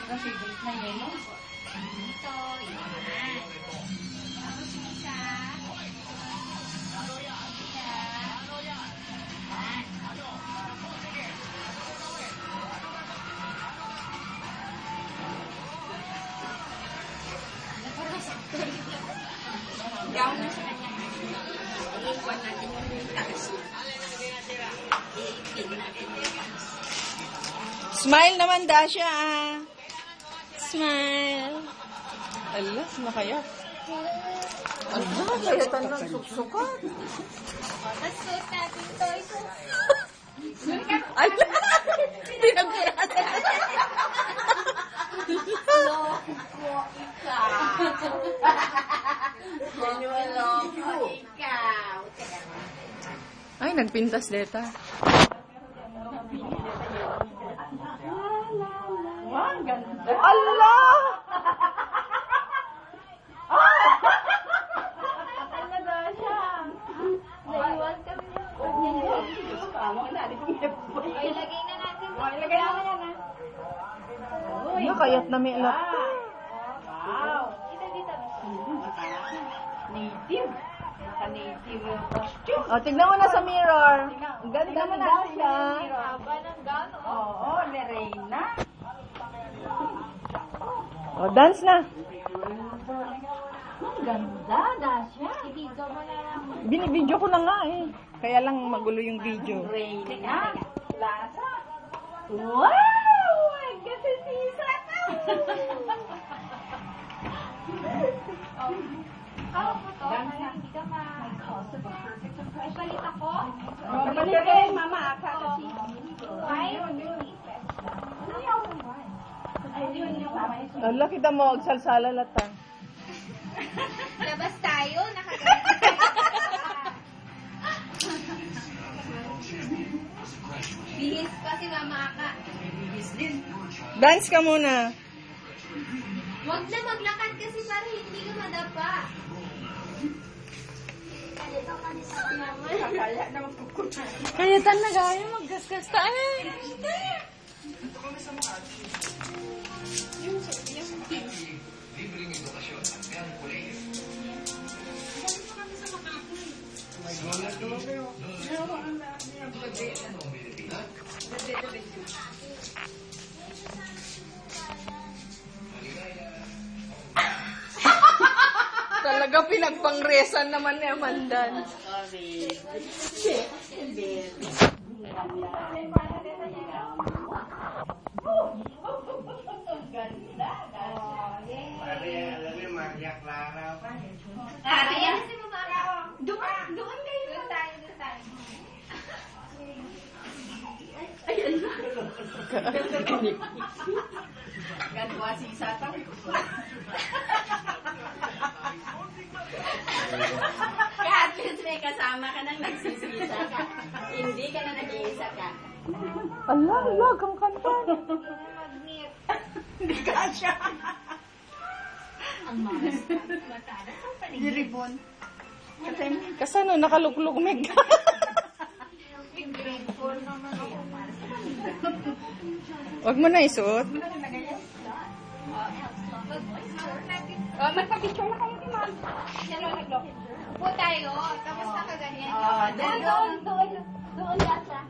Kasi na yelo. Dito, yan. Tapos yung isa. Down na sa kanya. I-iwan natin yung taas. Smile naman, Dasha. Smile. Ala, sumakaya. Ala, kaya tanong suksukat. Tapos suot natin ito. Ala, pinagkuratan. Loko ikaw. Loko ikaw. Ay, nagpintas deta. Wow, ang ganda. Ala! Ano daw siya? Naiwan kami. Ay, lagay na natin. Ilagay naman yan, ha? Ano, kayat na may alak. Wow. Dito, dito. Native. Naka-native yung costume. O, tignan mo na sa mirror. Ang ganda mo na siya. Haba ng gown, oh. Oo, Lorena. O, dance na. Ang ganda, Dasha. Ibigay mo na lang. Binibidyo ko na nga eh. Kaya lang magulo yung video. Reina. Plaza. Wow! Ay, kasi sisa ka. Ikaw mo to. Hindi ka ma... Ay, palit ako. Kapalik ka rin, Mama. Aka kasi. Why? Ala, kita mo, agsalsala lata. Labas tayo. Nakagamit. Bihis pa si Mama Aka. Dance ka muna. Huwag na maglakad kasi para hindi ka madapa. Kaya na magkukutan. Kaya tan na gaya, maggasgas tayo. Talaga pinagpangresan naman ni Amandan. Maria Clara pa. Ayan si Mama Aka. Doon kayo. Doon tayo. Ganwa si Isata. Kaya at least may kasama ka nang nagsisisa ka. Hindi ka na nag-iisa ka. Ala, kang kanta. Magnet. Hindi ka siya. Ang malas. Yung ribbon. Kasano, nakaluklog meg. Huwag mo na isuot. Magpa-picture na kayo ni Ma'am. Yan o, nag-lock. Upo tayo. Tapos nakaganyan. Doon. Doon ka siya.